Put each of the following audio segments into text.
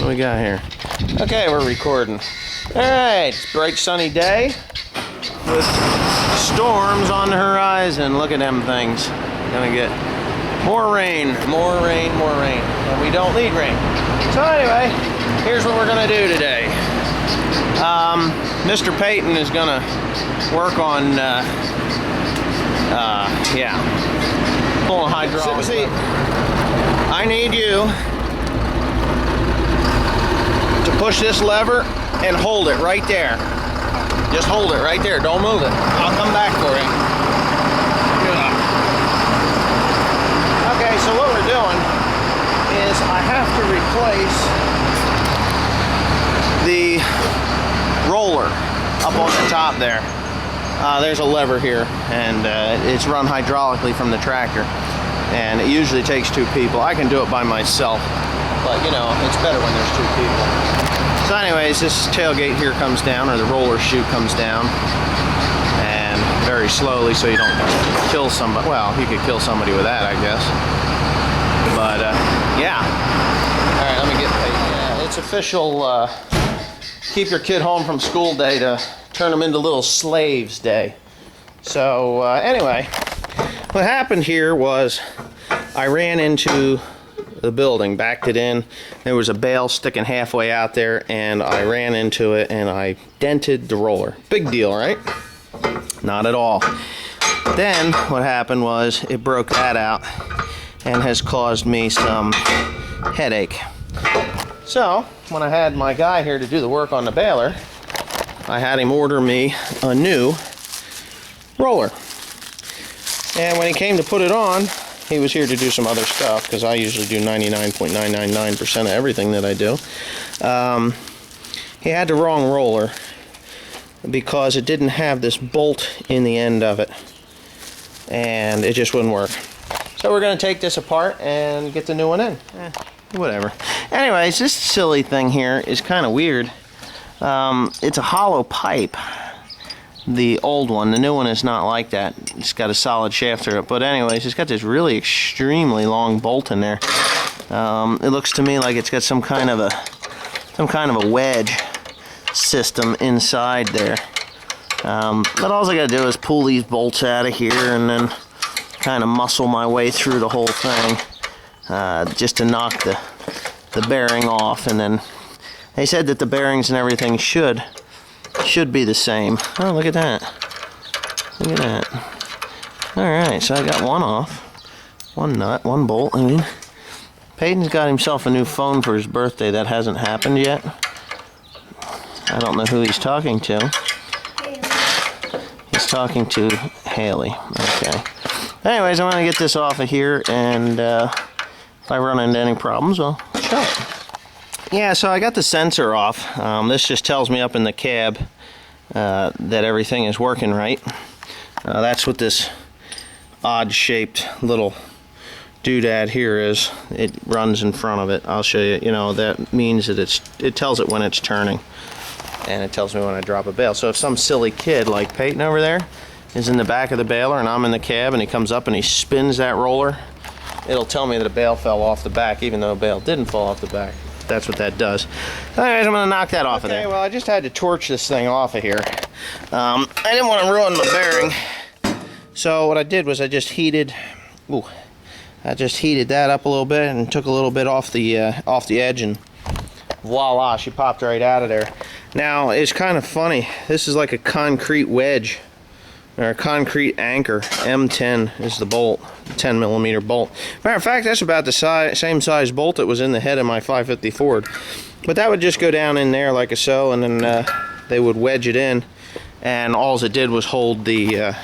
What we got here? Okay, we're recording. Alright, it's a bright sunny day with storms on the horizon. Look at them things. Gonna get more rain, more rain, more rain. And we don't need rain. So anyway, here's what we're gonna do today. Mr. Peyton is gonna work on, pulling hydraulics. See, I need you to push this lever and hold it right there. Just hold it right there. Don't move it. I'll come back for you. Okay, so what we're doing is I have to replace the roller up on the top there. There's a lever here, and it's run hydraulically from the tractor, and it usually takes two people. I can do it by myself, but you know, it's better when there's two people. So anyways, this tailgate here comes down, or the roller chute comes down, and very slowly, so you don't kill somebody. Well, you could kill somebody with that, I guess. But yeah. All right, let me get paid. Yeah, it's official. Keep your kid home from school day to turn them into little slaves day. So anyway, what happened here was I ran into the building, backed it in. There was a bale sticking halfway out there, and I ran into it and I dented the roller. Big deal, right? Not at all. Then what happened was it broke that out and has caused me some headache. So when I had my guy here to do the work on the baler, I had him order me a new roller. And when he came to put it on, he was here to do some other stuff, because I usually do 99.999% of everything that I do. He had the wrong roller because it didn't have this bolt in the end of it, and it just wouldn't work. So we're going to take this apart and get the new one in. Whatever. Anyways, this silly thing here is kind of weird. It's a hollow pipe, the old one. The new one is not like that. It's got a solid shaft through it. But anyways, it's got this really extremely long bolt in there. It looks to me like it's got some kind of a wedge system inside there. But all I got to do is pull these bolts out of here and then kind of muscle my way through the whole thing, just to knock the bearing off. And then they said that the bearings and everything should be the same. Oh, look at that. Look at that. Alright, so I got one off. One nut, one bolt. I mean, Peyton's got himself a new phone for his birthday. That hasn't happened yet. I don't know who he's talking to. He's talking to Haley. Okay. Anyways, I'm going to get this off of here, and if I run into any problems, I'll show it. Yeah, so I got the sensor off. This just tells me up in the cab that everything is working right. That's what this odd-shaped little doodad here is. It runs in front of it. I'll show you. You know, that means that it tells it when it's turning, and it tells me when I drop a bale. So if some silly kid like Peyton over there is in the back of the baler and I'm in the cab and he comes up and he spins that roller, it'll tell me that a bale fell off the back, even though a bale didn't fall off the back. That's what that does. Anyways, I'm going to knock that off of there. Okay, well, I just had to torch this thing off of here. I didn't want to ruin my bearing. So what I did was I just heated that up a little bit and took a little bit off the edge, and voila, she popped right out of there. Now, it's kind of funny. This is like a concrete wedge, or a concrete anchor. M10 is the bolt, 10mm bolt. Matter of fact, that's about the same size bolt that was in the head of my 550 Ford. But that would just go down in there like so, and then they would wedge it in, and all it did was hold the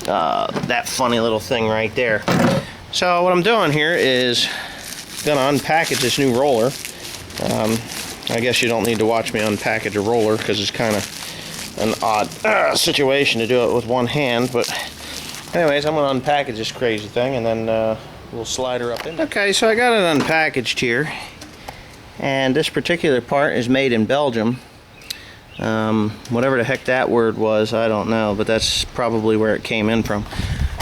that funny little thing right there. So what I'm doing here is gonna unpackage this new roller. I guess you don't need to watch me unpackage a roller, because it's kind of an odd situation to do it with one hand. But anyways, I'm going to unpackage this crazy thing, and then we'll slide her up in there. Okay, so I got it unpackaged here, and this particular part is made in Belgium. Whatever the heck that word was, I don't know, but that's probably where it came in from.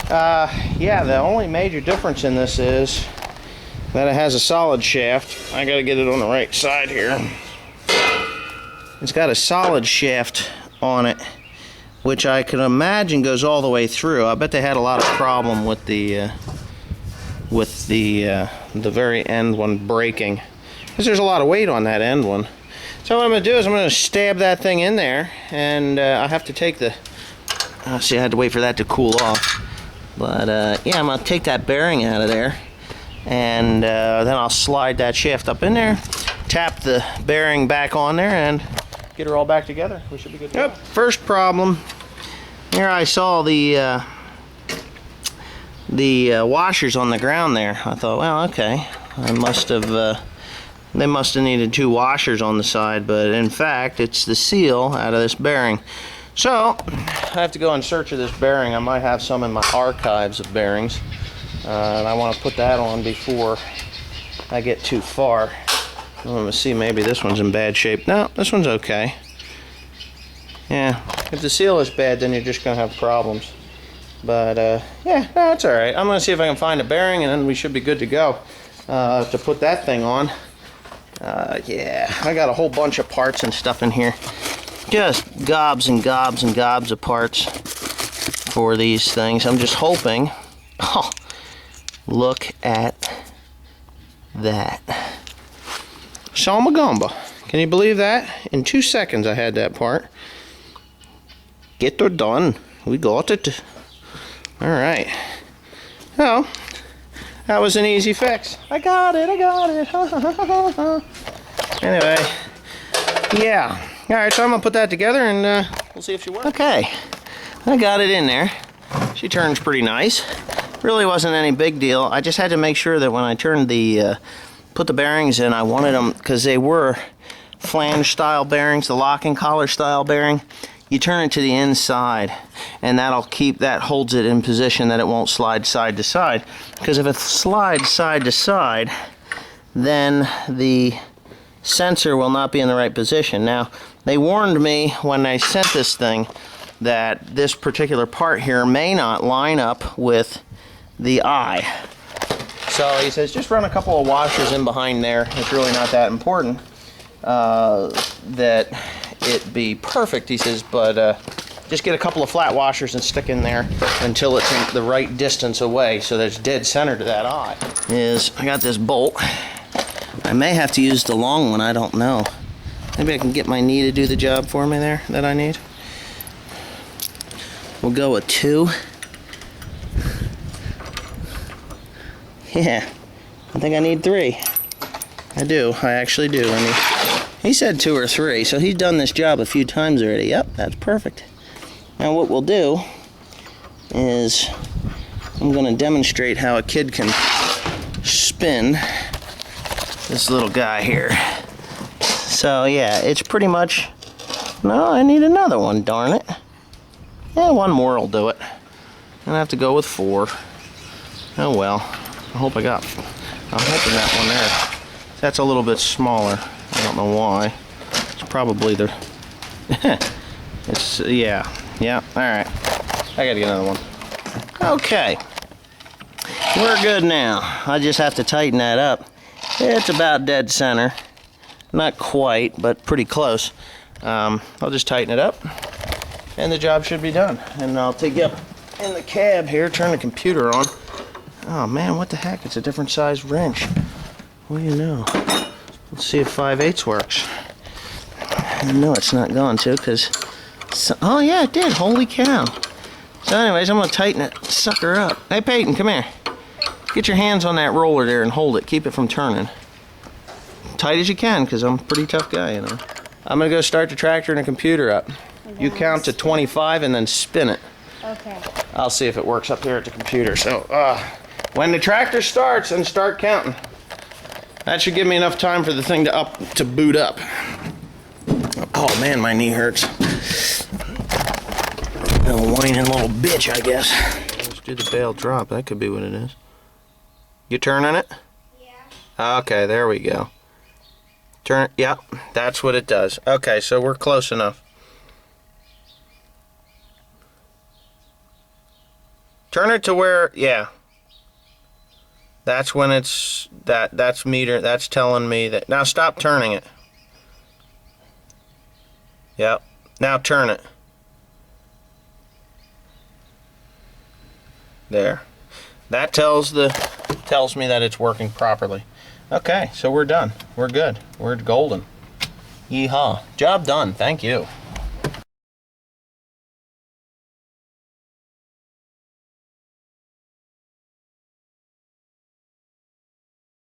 Yeah, the only major difference in this is that it has a solid shaft. I gotta get it on the right side here. It's got a solid shaft on it, which I can imagine goes all the way through. I bet they had a lot of problem with the very end one breaking, because there's a lot of weight on that end one. So what I'm going to do is I'm going to stab that thing in there, and I have to take the... see, I had to wait for that to cool off. But yeah, I'm going to take that bearing out of there, and then I'll slide that shaft up in there, tap the bearing back on there, and get her all back together. We should be good to go. First problem, here I saw the washers on the ground there. I thought, well, okay, they must have needed 2 washers on the side, but in fact it's the seal out of this bearing. So I have to go in search of this bearing. I might have some in my archives of bearings, and I want to put that on before I get too far. I'm going to see, maybe this one's in bad shape. No, this one's okay. Yeah, if the seal is bad, then you're just going to have problems. But yeah, no, it's alright. I'm going to see if I can find a bearing, and then we should be good to go to put that thing on. Yeah, I got a whole bunch of parts and stuff in here. Just gobs and gobs and gobs of parts for these things. I'm just hoping... Oh, look at that. Salmagamba. Can you believe that? In 2 seconds I had that part. Get her done. We got it. Alright. Well, that was an easy fix. I got it, I got it. Anyway, yeah. Alright, so I'm going to put that together and we'll see if she works. Okay, I got it in there. She turns pretty nice. Really wasn't any big deal. I just had to make sure that when I turned the, put the bearings in, I wanted them, because they were flange style bearings, the locking collar style bearing. You turn it to the inside, and that holds it in position that it won't slide side to side. Because if it slides side to side, then the sensor will not be in the right position. Now, they warned me when they sent this thing that this particular part here may not line up with the eye. So he says just run a couple of washers in behind there. It's really not that important that it be perfect, he says, but just get a couple of flat washers and stick in there until it's in the right distance away so that it's dead center to that eye. I got this bolt. I may have to use the long one, I don't know. Maybe I can get my knee to do the job for me there that I need. We'll go with 2. Yeah, I think I need 3. I do, I actually do. He said 2 or 3, so he's done this job a few times already. Yep, that's perfect. Now what we'll do is I'm going to demonstrate how a kid can spin this little guy here. So yeah, it's pretty much... No, I need another one, darn it. Yeah, 1 more will do it. I'm gonna have to go with 4. Oh well. I hope I got one there. That's a little bit smaller. I don't know why. It's probably the... yeah, alright. I gotta get another one. Okay. We're good now. I just have to tighten that up. It's about dead center. Not quite, but pretty close. I'll just tighten it up, and the job should be done. And I'll take you up in the cab here, turn the computer on. Oh man, what the heck? It's a different size wrench. What do you know? Let's see if 5/8 works. I know it's not going to, because... oh yeah, it did. Holy cow. So anyways, I'm going to tighten it sucker up. Hey Peyton, come here. Get your hands on that roller there and hold it. Keep it from turning. Tight as you can, because I'm a pretty tough guy, you know. I'm going to go start the tractor and the computer up. You count to 25 and then spin it. Okay. I'll see if it works up here at the computer. So, when the tractor starts, and start counting. That should give me enough time for the thing to boot up. Oh man, my knee hurts. A whining little bitch, I guess. Let's do the bale drop. That could be what it is. You turning it? Yeah. Okay, there we go. Turn it. Yep, that's what it does. Okay, so we're close enough. Turn it to where, yeah. That's when it's, that's meter, that's telling me that. Now stop turning it. Yep. Now turn it. There. That tells me that it's working properly. Okay, so we're done. We're good. We're golden. Yeehaw. Job done. Thank you.